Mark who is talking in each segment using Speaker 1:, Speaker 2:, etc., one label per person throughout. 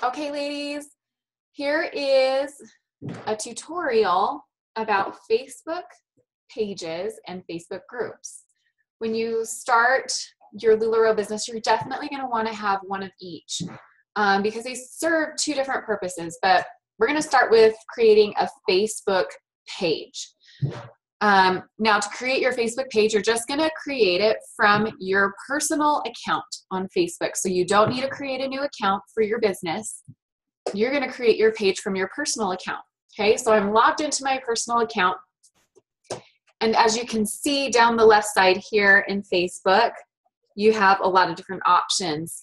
Speaker 1: Okay, ladies, here is a tutorial about Facebook pages and Facebook groups. When you start your LuLaRoe business, you're definitely going to want to have one of each because they serve two different purposes, but we're going to start with creating a Facebook page. Now, to create your Facebook page, you're just going to create it from your personal account on Facebook. So you don't need to create a new account for your business. You're going to create your page from your personal account. Okay, so I'm logged into my personal account. And as you can see down the left side here in Facebook, you have a lot of different options.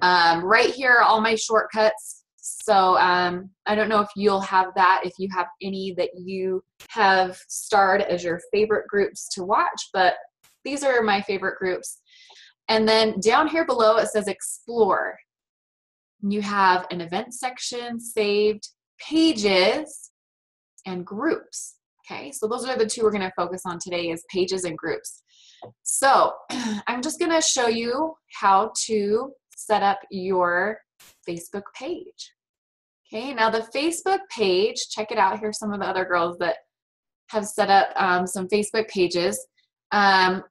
Speaker 1: Right here are all my shortcuts. So I don't know if you'll have that, if you have any that you have starred as your favorite groups to watch, but these are my favorite groups. And then down here below it says Explore. You have an event section, saved, pages, and groups. Okay, so those are the two we're going to focus on today, is pages and groups. So I'm just going to show you how to set up your Facebook page. Okay, now the Facebook page, check it out. Here's some of the other girls that have set up some Facebook pages.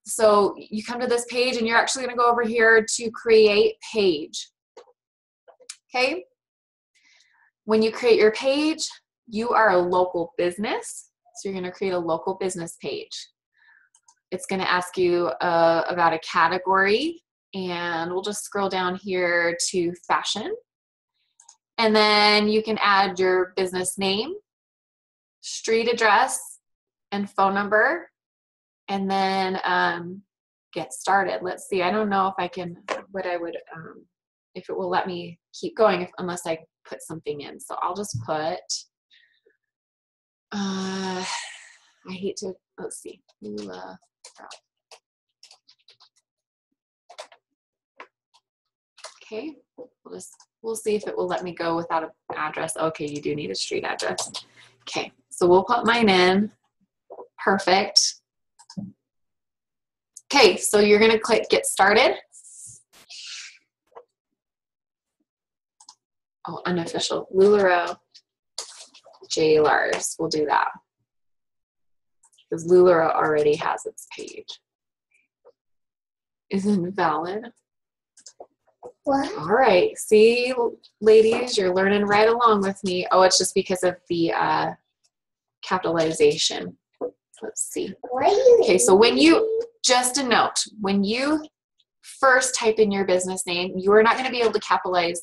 Speaker 1: So you come to this page and you're actually going to go over here to create page. Okay, when you create your page, you are a local business. So you're going to create a local business page. It's going to ask you about a category, and we'll just scroll down here to fashion. And then you can add your business name, street address, and phone number, and then get started. Let's see. I don't know if I can, what I would, if it will let me keep going unless I put something in. So I'll just put, I hate to, let's see. Okay, we'll see if it will let me go without an address. Okay, you do need a street address. Okay, so we'll put mine in. Perfect. Okay, so you're going to click Get Started. Oh, unofficial. LuLaRoe J. Lars. We'll do that, because LuLaRoe already has its page. Isn't valid? What? All right. See, ladies, you're learning right along with me. Oh, it's just because of the capitalization. Let's see. Okay, so when you, just a note, when you first type in your business name, you are not going to be able to capitalize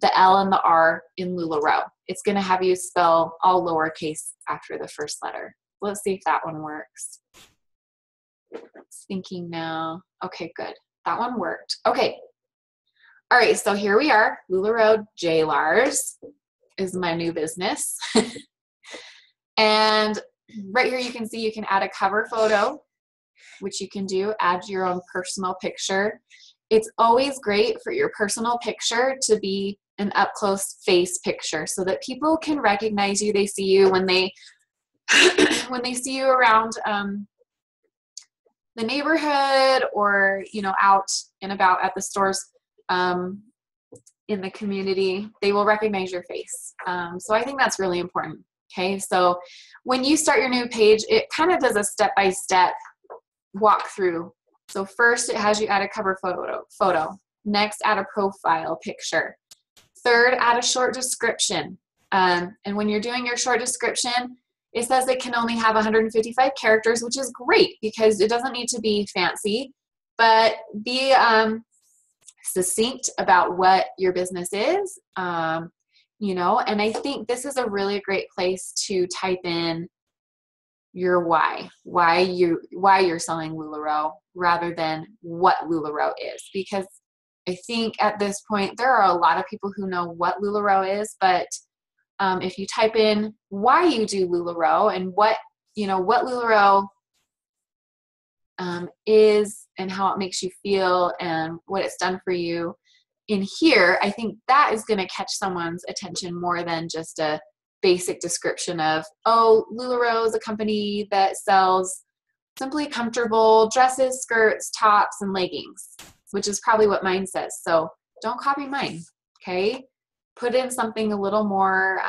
Speaker 1: the L and the R in LuLaRoe. It's going to have you spell all lowercase after the first letter. Let's see if that one works. It's thinking now. Okay, good. That one worked. Okay. All right, so here we are. LuLaRoe J. Lars is my new business. And right here you can see you can add a cover photo, which you can do, add your own personal picture. It's always great for your personal picture to be an up-close face picture so that people can recognize you. They see you when they when they see you around the neighborhood, or out and about at the stores in the community. They will recognize your face. So I think that's really important. Okay, so when you start your new page, it kind of does a step-by-step walkthrough. So first it has you add a cover photo. Next, add a profile picture. Third, add a short description. And when you're doing your short description, it says it can only have 155 characters, which is great because it doesn't need to be fancy, but be succinct about what your business is. And I think this is a really great place to type in your why you're selling LuLaRoe rather than what LuLaRoe is, because I think at this point there are a lot of people who know what LuLaRoe is, but if you type in why you do LuLaRoe and what LuLaRoe is and how it makes you feel and what it's done for you in here, I think that is going to catch someone's attention more than just a basic description of, oh, LuLaRoe is a company that sells simply comfortable dresses, skirts, tops, and leggings, which is probably what mine says. So don't copy mine, okay? put in something a little more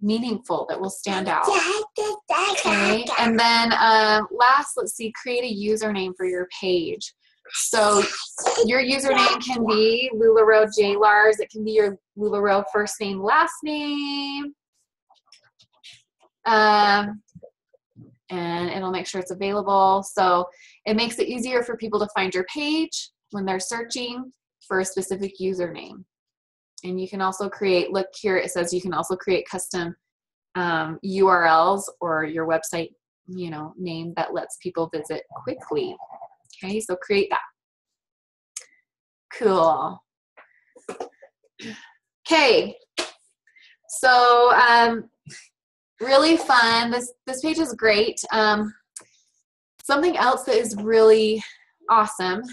Speaker 1: meaningful that will stand out. Okay, and then last, let's see, create a username for your page. So your username can be LuLaRoe J. Lars. It can be your LuLaRoe first name, last name. And it'll make sure it's available. So it makes it easier for people to find your page when they're searching for a specific username. And you can also create, look here, it says you can also create custom URLs or your website, you know, name that lets people visit quickly. Okay, so create that. Cool. Okay, so really fun. This page is great. Something else that is really awesome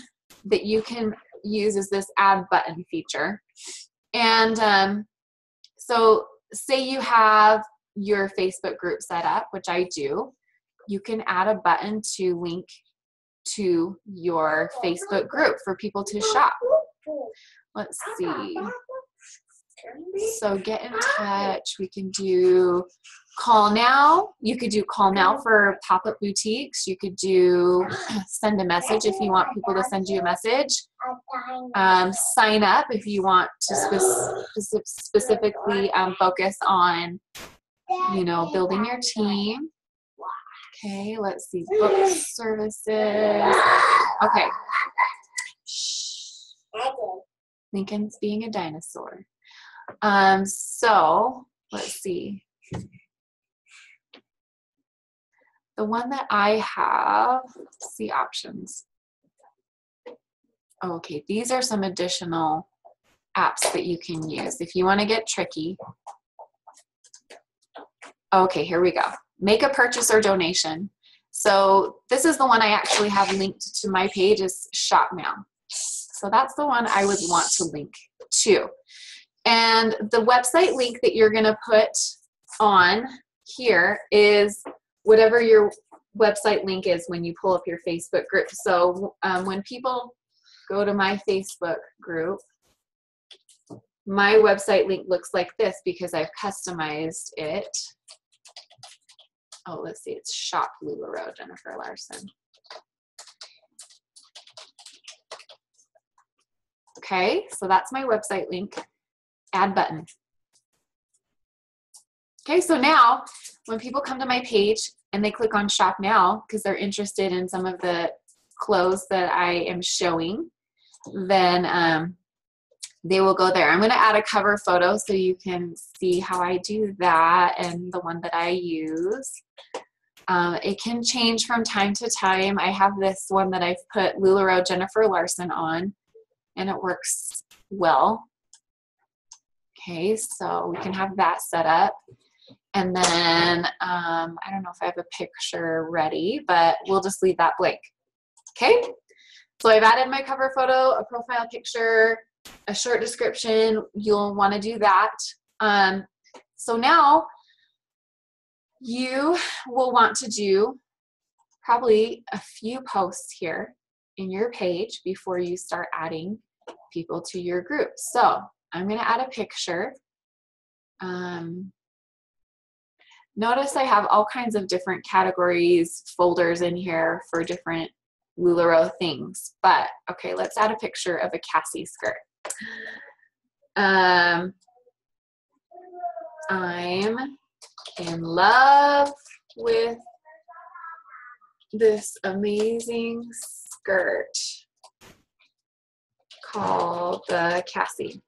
Speaker 1: that you can use is this add button feature. And so say you have your Facebook group set up, which I do, you can add a button to link to your Facebook group for people to shop. Let's see. So get in touch. We can do call now. You could do call now for pop-up boutiques. You could do send a message if you want people to send you a message. Sign up if you want to specifically focus on, you know, building your team. Okay, let's see, book services. Okay. Shh. Lincoln's being a dinosaur. So let's see. The one that I have, let's see options. Okay, these are some additional apps that you can use if you want to get tricky. Okay, here we go. Make a purchase or donation. So this is the one I actually have linked to my page, is Shop Now. So that's the one I would want to link to. And the website link that you're going to put on here is whatever your website link is when you pull up your Facebook group. So when people go to my Facebook group, my website link looks like this because I've customized it. Oh, let's see, it's Shop LuLaRoe, Jennifer Larson. Okay, so that's my website link. Add button. Okay, so now when people come to my page and they click on Shop Now because they're interested in some of the clothes that I am showing, then they will go there. I'm going to add a cover photo so you can see how I do that and the one that I use. It can change from time to time. I have this one that I've put LuLaRoe Jennifer Larson on, and it works well. Okay, so we can have that set up. And then I don't know if I have a picture ready, but we'll just leave that blank. Okay, so I've added my cover photo, a profile picture, a short description. You'll want to do that. So now you will want to do probably a few posts here in your page before you start adding people to your group. So I'm going to add a picture. Notice I have all kinds of different categories, folders in here for different LuLaRoe things. But okay, let's add a picture of a Cassie skirt. I'm in love with this amazing skirt called the Cassie.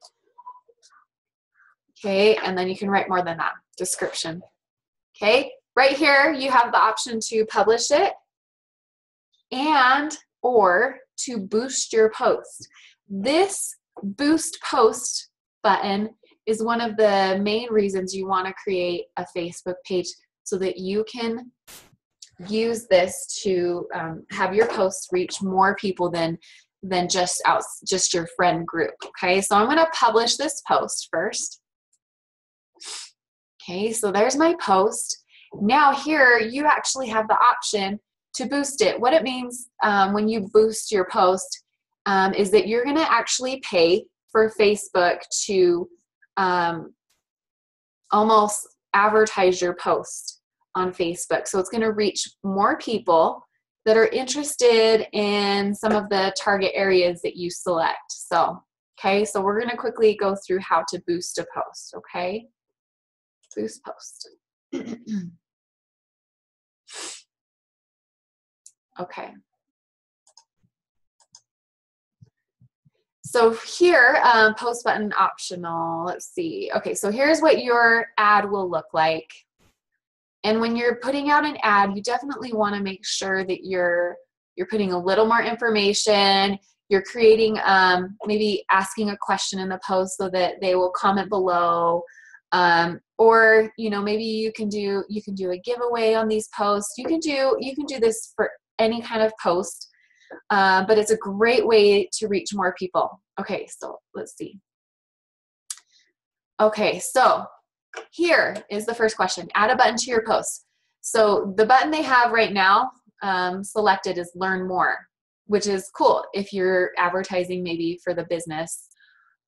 Speaker 1: Okay, and then you can write more than that, description. Okay, right here you have the option to publish it and or to boost your post. This boost post button is one of the main reasons you want to create a Facebook page, so that you can use this to have your posts reach more people than just your friend group. Okay, so I'm going to publish this post first. Okay, so there's my post. Now here you actually have the option to boost it. What it means when you boost your post is that you're going to actually pay for Facebook to almost advertise your post on Facebook. So it's going to reach more people that are interested in some of the target areas that you select. So, okay, so we're going to quickly go through how to boost a post, okay? Boost post. Okay. So here, post button optional, let's see. Okay, so here's what your ad will look like. And when you're putting out an ad, you definitely want to make sure that you're putting a little more information. You're creating, maybe asking a question in the post so that they will comment below. Or, you know, maybe you can do a giveaway on these posts. You can do this for any kind of post, but it's a great way to reach more people. Okay, so let's see. Okay, so here is the first question. Add a button to your post. So the button they have right now selected is Learn More, which is cool if you're advertising maybe for the business.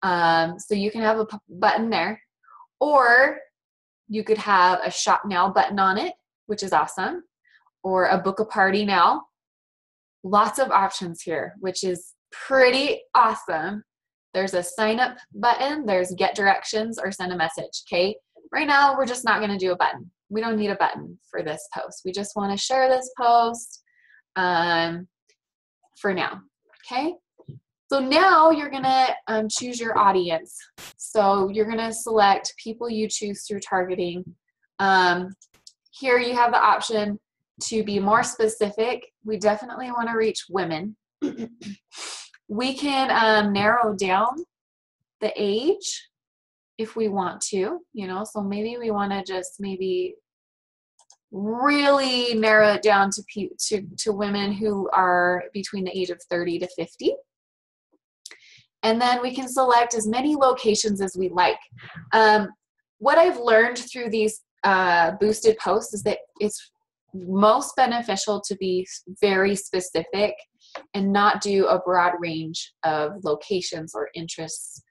Speaker 1: So you can have a button there, or you could have a Shop Now button on it, which is awesome, or a Book a Party Now. Lots of options here, which is pretty awesome. There's a sign up button, there's get directions, or send a message, okay? Right now, we're just not gonna do a button. We don't need a button for this post. We just wanna share this post for now, okay? So now you're gonna choose your audience. So you're gonna select people you choose through targeting. Here you have the option to be more specific. We definitely wanna reach women. We can narrow down the age if we want to, you know, so maybe we want to just maybe really narrow it down to women who are between the age of 30 to 50. And then we can select as many locations as we like. What I've learned through these boosted posts is that it's most beneficial to be very specific and not do a broad range of locations or interests.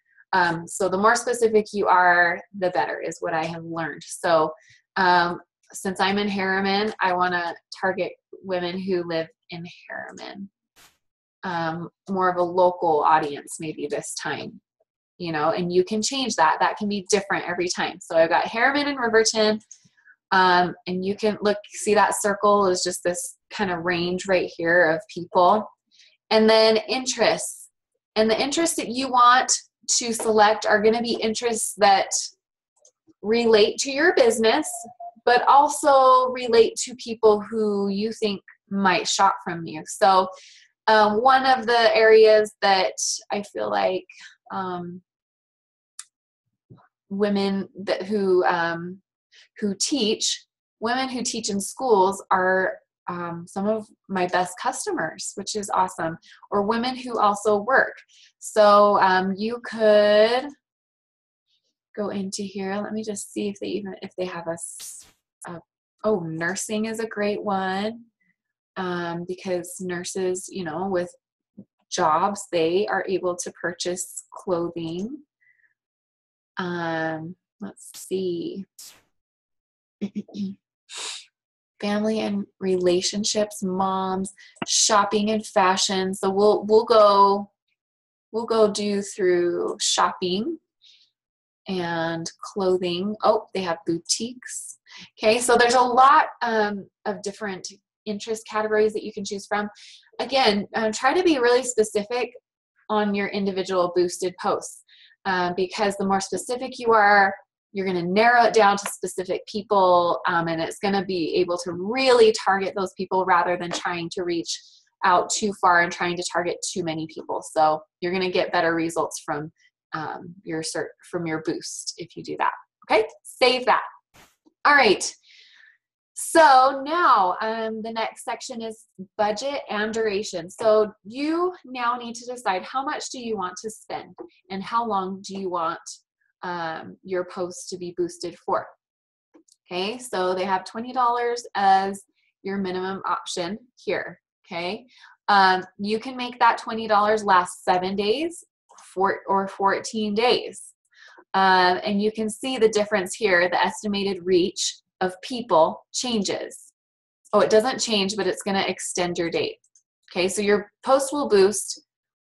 Speaker 1: So the more specific you are, the better is what I have learned. So since I'm in Harriman, I want to target women who live in Harriman. More of a local audience maybe this time, you know, and you can change that. That can be different every time. So I've got Harriman and Riverton, and you can see that circle is just this kind of range right here of people. And then interests. And the interests that you want to select are going to be interests that relate to your business, but also relate to people who you think might shop from you. So one of the areas that I feel like women who teach in schools are some of my best customers, which is awesome, or women who also work. So you could go into here. Let me just see if they have oh, nursing is a great one, because nurses, you know, with jobs, they are able to purchase clothing. Let's see. Family and relationships, moms, shopping and fashion. So we'll go do through shopping and clothing. Oh, they have boutiques. Okay, so there's a lot of different interest categories that you can choose from. Again, try to be really specific on your individual boosted posts, because the more specific you are, you're going to narrow it down to specific people, and it's going to be able to really target those people rather than trying to reach out too far and trying to target too many people. So you're going to get better results from your boost if you do that. Okay, save that. All right. So now the next section is budget and duration. So you now need to decide how much do you want to spend and how long do you want your post to be boosted for. Okay, so they have $20 as your minimum option here. Okay, you can make that $20 last 7 days, or 14 days. And you can see the difference here. The estimated reach of people changes. Oh, it doesn't change, but it's going to extend your date. Okay, so your post will boost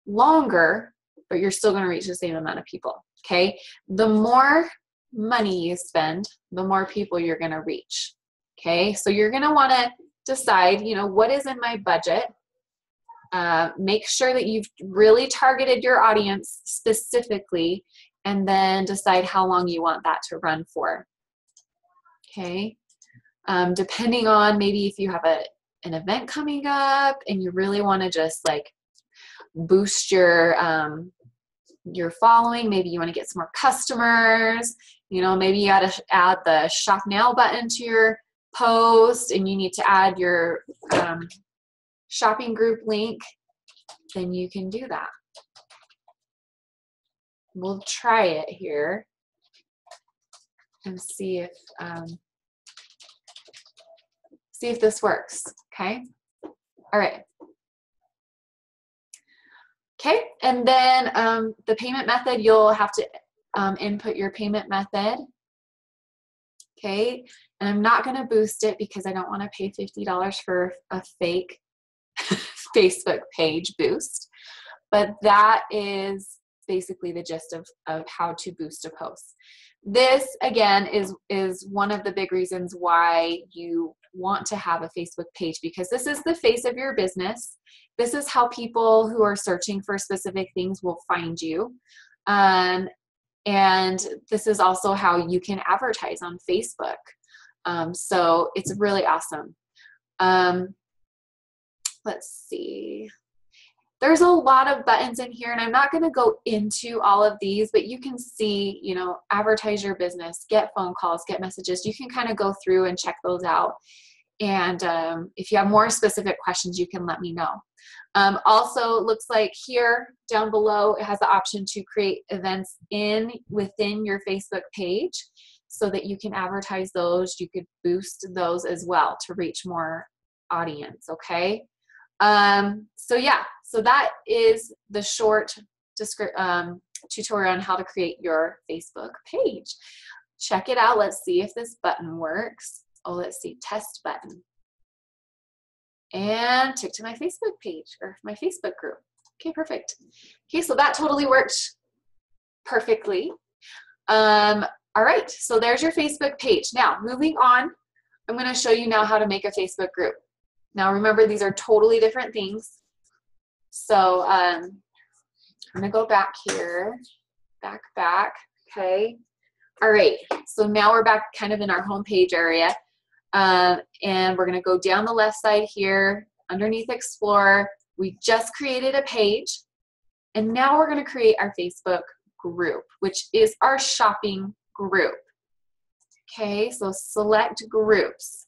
Speaker 1: longer, but you're still going to reach the same amount of people. Okay, the more money you spend, the more people you're going to reach. Okay, so you're going to want to decide, you know, what is in my budget. Make sure that you've really targeted your audience specifically, and then decide how long you want that to run for. Okay, depending on maybe if you have an event coming up and you really want to just like boost your following, maybe you want to get some more customers, you know, maybe you got to add the shop now button to your post and you need to add your shopping group link, then you can do that. We'll try it here and see if this works. Okay. All right. Okay. And then the payment method, you'll have to input your payment method. Okay. And I'm not going to boost it because I don't want to pay $50 for a fake Facebook page boost. But that is basically the gist of how to boost a post. This, again, is one of the big reasons why you want to have a Facebook page, because this is the face of your business. This is how people who are searching for specific things will find you. And this is also how you can advertise on Facebook. So it's really awesome. Let's see. There's a lot of buttons in here, and I'm not going to go into all of these, but you can see, you know, advertise your business, get phone calls, get messages. You can kind of go through and check those out. And if you have more specific questions, you can let me know. Also, it looks like here down below, it has the option to create events within your Facebook page so that you can advertise those. You could boost those as well to reach more audience. Okay. So yeah, so that is the short tutorial on how to create your Facebook page. Check it out. Let's see if this button works. Oh, let's see, test button. And took to my Facebook page or my Facebook group. Okay, perfect. Okay, so that totally worked perfectly. All right, so there's your Facebook page. Now, moving on, I'm going to show you now how to make a Facebook group. Now, remember, these are totally different things. So I'm going to go back here, back, okay. All right, so now we're back kind of in our home page area. And we're going to go down the left side here, underneath Explore. We just created a page, and now we're going to create our Facebook group, which is our shopping group. Okay, so select groups.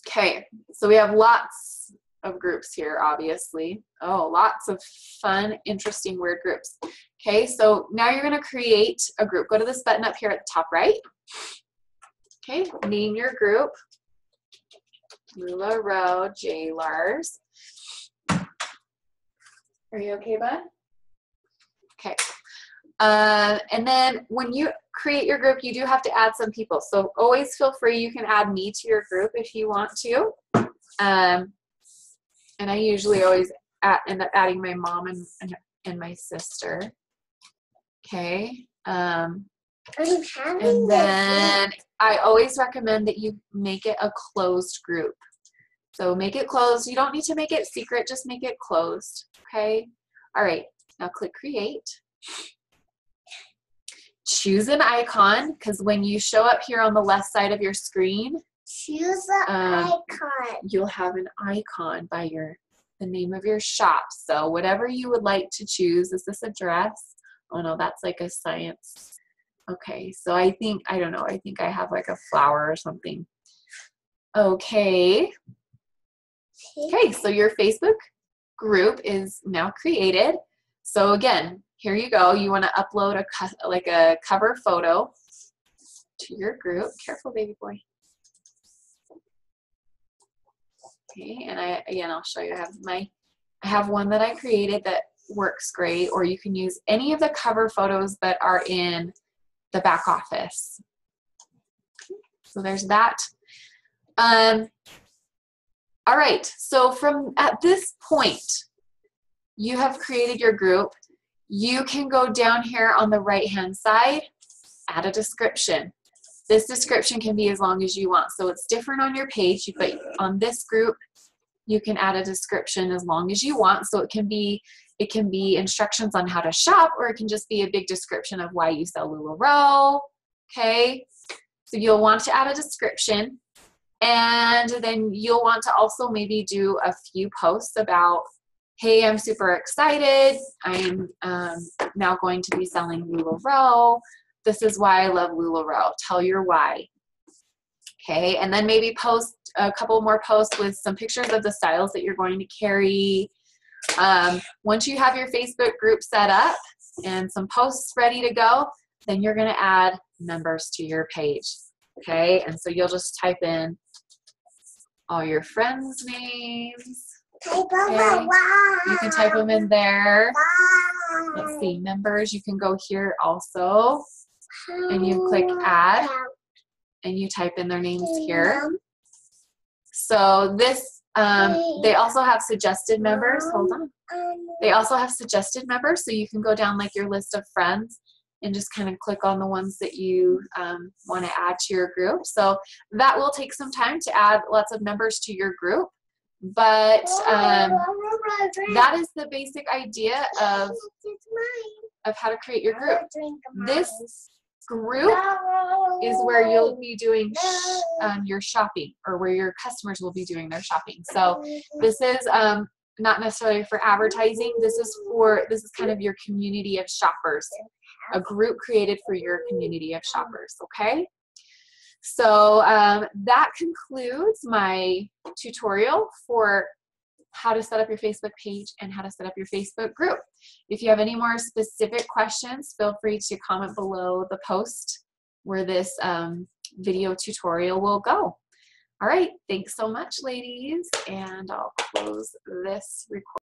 Speaker 1: Okay, so we have lots of groups here, obviously. Oh, lots of fun, interesting, weird groups. Okay, so now you're going to create a group. Go to this button up here at the top right. Okay, name your group. Lula Rowe J. Lars. Are you okay, bud? Okay. And then when you create your group, you do have to add some people. So always feel free. You can add me to your group if you want to. And I usually always end up adding my mom and my sister. Okay. And then I always recommend that you make it a closed group. So make it closed. You don't need to make it secret. Just make it closed. Okay. All right. Now click create. Choose an icon, because when you show up here on the left side of your screen,
Speaker 2: choose an icon.
Speaker 1: You'll have an icon by the name of your shop. So whatever you would like to choose. Is this a dress? Oh no, that's like a science. Okay, so I think I have like a flower or something. Okay. Okay, so your Facebook group is now created. So again, here you go. You want to upload a cover photo to your group. Careful, baby boy. Okay, and I'll show you. I have one that I created that works great, or you can use any of the cover photos that are in the back office. So there's that. All right, so at this point, you have created your group. You can go down here on the right-hand side, add a description. This description can be as long as you want. So it's different on your page, but on this group, you can add a description as long as you want. So it can be instructions on how to shop, or it can just be a big description of why you sell LuLaRoe, okay? So you'll want to add a description, and then you'll want to also maybe do a few posts about, hey, I'm super excited. I'm now going to be selling LuLaRoe. This is why I love LuLaRoe. Tell your why. Okay, and then maybe post a couple more posts with some pictures of the styles that you're going to carry. Once you have your Facebook group set up and some posts ready to go, then you're going to add members to your page. Okay, and so you'll just type in all your friends' names. Okay. You can type them in there. Let's see, members. You can go here also, and you click add, and you type in their names here. So this, they also have suggested members. Hold on. They also have suggested members, so you can go down like your list of friends and just kind of click on the ones that you want to add to your group. So that will take some time to add lots of members to your group, but that is the basic idea of how to create your group. This group is where you'll be doing your shopping, or where your customers will be doing their shopping. So this is not necessarily for advertising. This is kind of your community of shoppers, a group created for your community of shoppers. Okay, so that concludes my tutorial for how to set up your Facebook page and how to set up your Facebook group. If you have any more specific questions, feel free to comment below the post where this video tutorial will go. All right, thanks so much, ladies, and I'll close this recording.